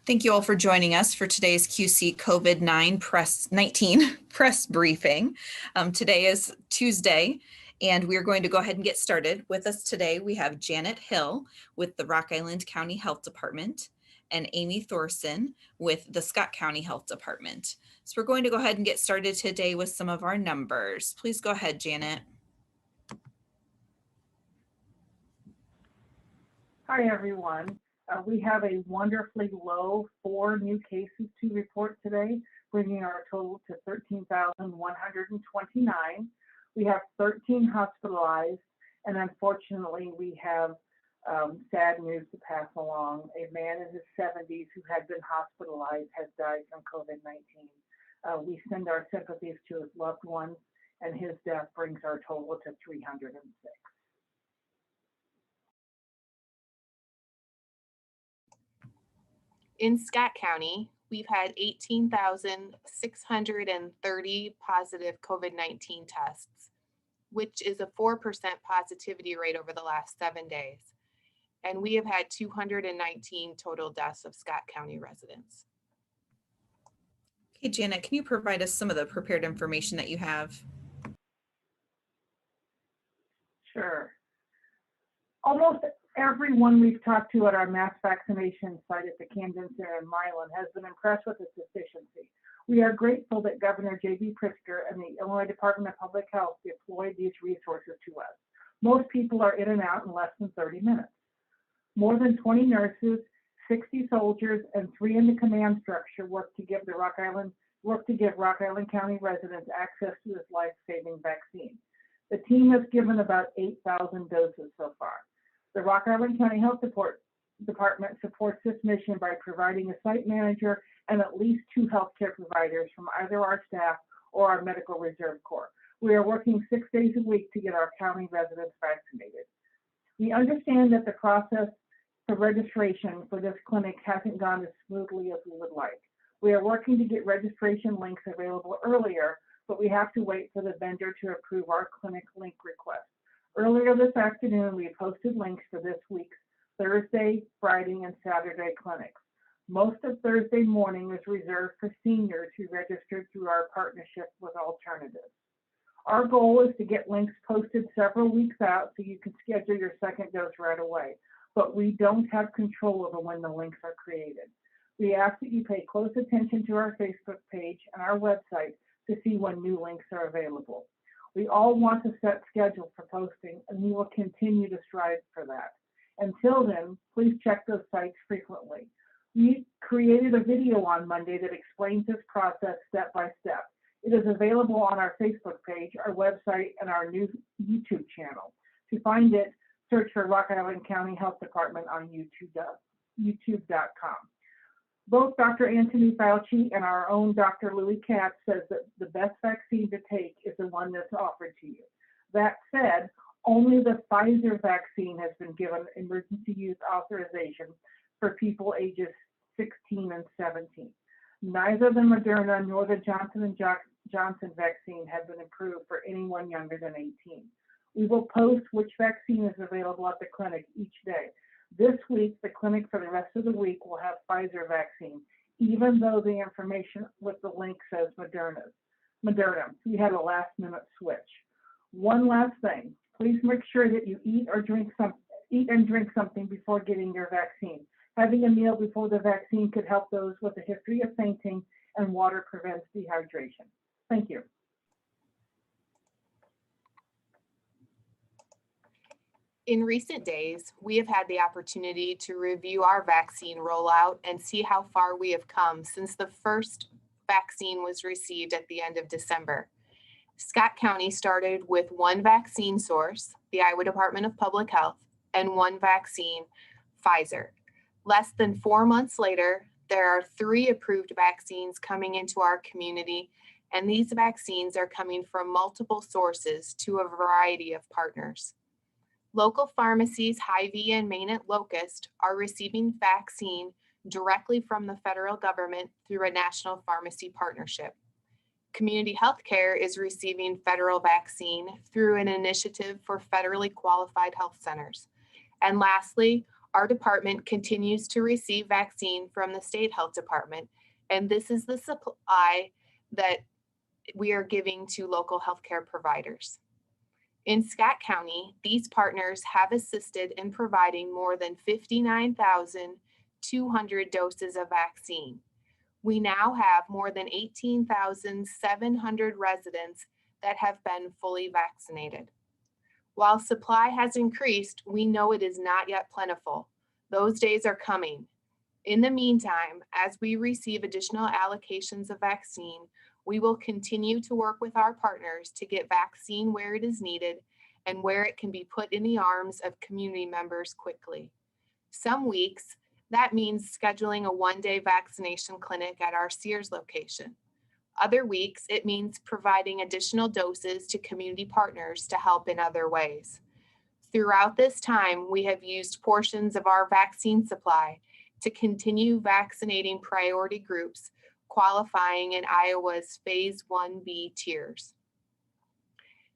Thank you all for joining us for today's QC COVID-19 press briefing. Today is Tuesday, and we are going to go ahead and get started. With us today, we have Janet Hill with the Rock Island County Health Department and Amy Thorson with the Scott County Health Department. So we're going to go ahead and get started today with some of our numbers. Please go ahead, Janet. Hi, everyone. We have a wonderfully low 4 new cases to report today, bringing our total to 13,129. We have 13 hospitalized, and unfortunately, we have sad news to pass along. A man in his 70s who had been hospitalized has died from COVID-19. We send our sympathies to his loved ones, and his death brings our total to 306. In Scott County, we've had 18,630 positive COVID-19 tests, which is a 4% positivity rate over the last 7 days. And we have had 219 total deaths of Scott County residents. Okay, Janet, can you provide us some of the prepared information that you have? Sure. Almost everyone we've talked to at our mass vaccination site at the Camden Center in Milan has been impressed with its efficiency. We are grateful that Governor J.B. Pritzker and the Illinois Department of Public Health deployed these resources to us. Most people are in and out in less than 30 minutes. More than 20 nurses, 60 soldiers, and 3 in the command structure work to give Rock Island County residents access to this life-saving vaccine. The team has given about 8,000 doses so far. The Rock Island County Health Department supports this mission by providing a site manager and at least 2 healthcare providers from either our staff or our Medical Reserve Corps. We are working 6 days a week to get our county residents vaccinated. We understand that the process for registration for this clinic hasn't gone as smoothly as we would like. We are working to get registration links available earlier, but we have to wait for the vendor to approve our clinic link request. Earlier this afternoon, we posted links for this week's Thursday, Friday, and Saturday clinics. Most of Thursday morning is reserved for seniors who registered through our partnership with Alternatives. Our goal is to get links posted several weeks out so you can schedule your second dose right away, but we don't have control over when the links are created. We ask that you pay close attention to our Facebook page and our website to see when new links are available. We all want to set schedule for posting, and we will continue to strive for that. Until then, please check those sites frequently. We created a video on Monday that explains this process step by step. It is available on our Facebook page, our website, and our new YouTube channel. To find it, search for Rock Island County Health Department on YouTube.com. Both Dr. Anthony Fauci and our own Dr. Louis Katz says that the best vaccine to take is the one that's offered to you. That said, only the Pfizer vaccine has been given emergency use authorization for people ages 16 and 17. Neither the Moderna nor the Johnson & Johnson vaccine have been approved for anyone younger than 18. We will post which vaccine is available at the clinic each day. This week, the clinic for the rest of the week will have Pfizer vaccine, even though the information with the link says Moderna. We had a last-minute switch. One last thing, please make sure that you eat and drink something before getting your vaccine. Having a meal before the vaccine could help those with a history of fainting, and water prevents dehydration. Thank you. In recent days, we have had the opportunity to review our vaccine rollout and see how far we have come since the first vaccine was received at the end of December. Scott County started with 1 vaccine source, the Iowa Department of Public Health, and 1 vaccine, Pfizer. Less than 4 months later, there are 3 approved vaccines coming into our community, and these vaccines are coming from multiple sources to a variety of partners. Local pharmacies Hy-Vee and Maine at Locust are receiving vaccine directly from the federal government through a national pharmacy partnership. Community healthcare is receiving federal vaccine through an initiative for federally qualified health centers. And lastly, Our department continues to receive vaccine from the state health department, and this is the supply that we are giving to local healthcare providers. In Scott County, these partners have assisted in providing more than 59,200 doses of vaccine. We now have more than 18,700 residents that have been fully vaccinated. While supply has increased, we know it is not yet plentiful. Those days are coming. In the meantime, as we receive additional allocations of vaccine, we will continue to work with our partners to get vaccine where it is needed and where it can be put in the arms of community members quickly. Some weeks, that means scheduling a one-day vaccination clinic at our Sears location. Other weeks, it means providing additional doses to community partners to help in other ways. Throughout this time, we have used portions of our vaccine supply to continue vaccinating priority groups qualifying in Iowa's Phase 1B tiers.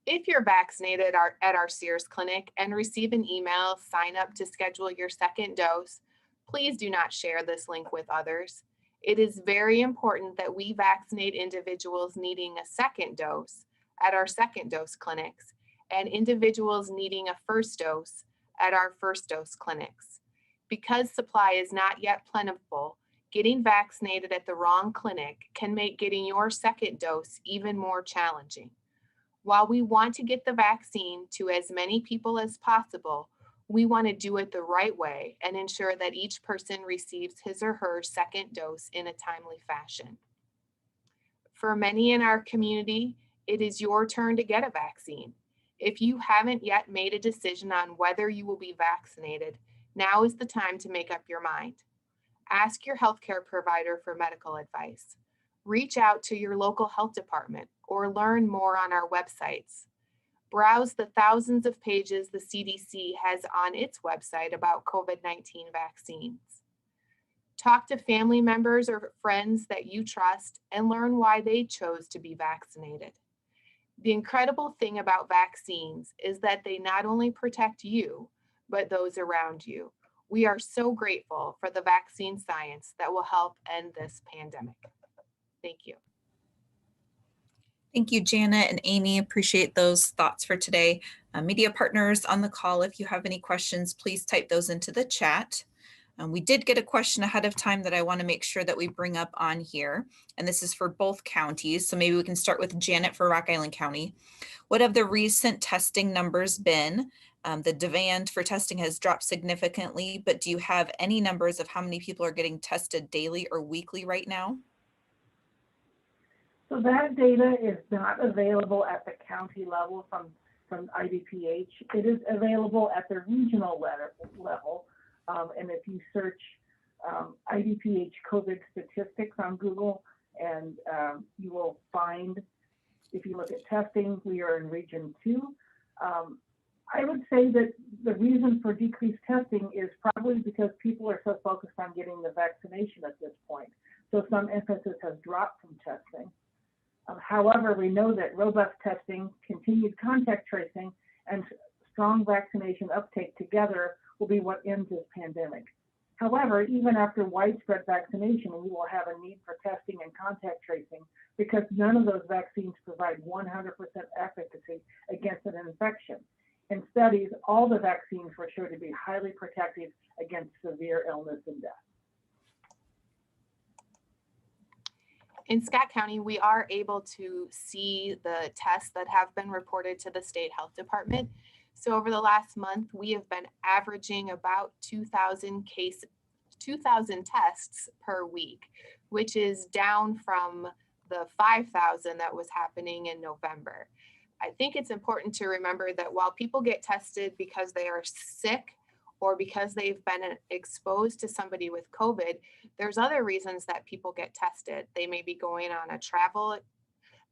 If you're vaccinated at our Sears clinic and receive an email, sign up to schedule your second dose, please do not share this link with others. It is very important that we vaccinate individuals needing a second dose at our second dose clinics and individuals needing a first dose at our first dose clinics. Because supply is not yet plentiful, getting vaccinated at the wrong clinic can make getting your second dose even more challenging. While we want to get the vaccine to as many people as possible, we want to do it the right way and ensure that each person receives his or her second dose in a timely fashion. For many in our community, it is your turn to get a vaccine. If you haven't yet made a decision on whether you will be vaccinated, now is the time to make up your mind. Ask your healthcare provider for medical advice. Reach out to your local health department or learn more on our websites. Browse the thousands of pages the CDC has on its website about COVID-19 vaccines. Talk to family members or friends that you trust and learn why they chose to be vaccinated. The incredible thing about vaccines is that they not only protect you, but those around you. We are so grateful for the vaccine science that will help end this pandemic. Thank you. Thank you, Janet and Amy. Appreciate those thoughts for today. Media partners on the call, if you have any questions, please type those into the chat. We did get a question ahead of time that I want to make sure that we bring up on here, and this is for both counties. So maybe we can start with Janet for Rock Island County. What have the recent testing numbers been? The demand for testing has dropped significantly, but do you have any numbers of how many people are getting tested daily or weekly right now? So that data is not available at the county level from IDPH. It is available at the regional level. And if you search IDPH COVID statistics on Google, and you will find, if you look at testing, we are in region 2. I would say that the reason for decreased testing is probably because people are so focused on getting the vaccination at this point. So some emphasis has dropped from testing. However, we know that robust testing, continued contact tracing, and strong vaccination uptake together will be what ends this pandemic. However, even after widespread vaccination, we will have a need for testing and contact tracing because none of those vaccines provide 100% efficacy against an infection. In studies, all the vaccines were shown to be highly protective against severe illness and death. In Scott County, we are able to see the tests that have been reported to the state health department. So over the last month, we have been averaging about 2,000 tests per week, which is down from the 5,000 that was happening in November. I think it's important to remember that while people get tested because they are sick or because they've been exposed to somebody with COVID, there's other reasons that people get tested. They may be going on a travel,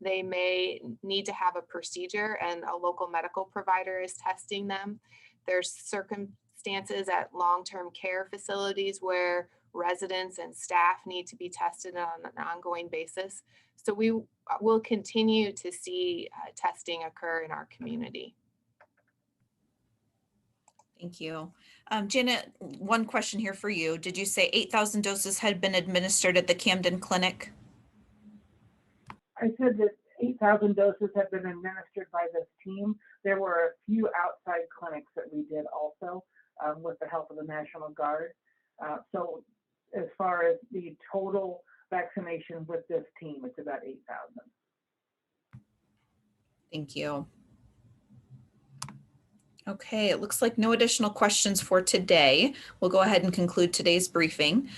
they may need to have a procedure and a local medical provider is testing them. There's circumstances at long-term care facilities where residents and staff need to be tested on an ongoing basis. So we will continue to see testing occur in our community. Thank you. Janet, one question here for you. Did you say 8,000 doses had been administered at the Camden Clinic? I said that 8,000 doses have been administered by this team. There were a few outside clinics that we did also with the help of the National Guard. So as far as the total vaccination with this team, it's about 8,000. Thank you. Okay, it looks like no additional questions for today. We'll go ahead and conclude today's briefing.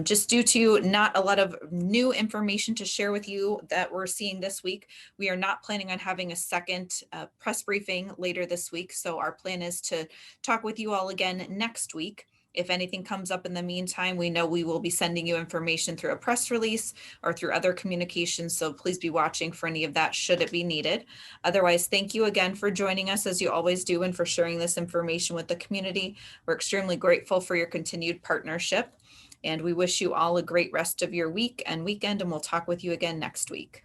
Just due to not a lot of new information to share with you that we're seeing this week, we are not planning on having a second press briefing later this week. So our plan is to talk with you all again next week. If anything comes up in the meantime, we know we will be sending you information through a press release or through other communications. So please be watching for any of that should it be needed. Otherwise, thank you again for joining us as you always do and for sharing this information with the community. We're extremely grateful for your continued partnership, and we wish you all a great rest of your week and weekend, and we'll talk with you again next week.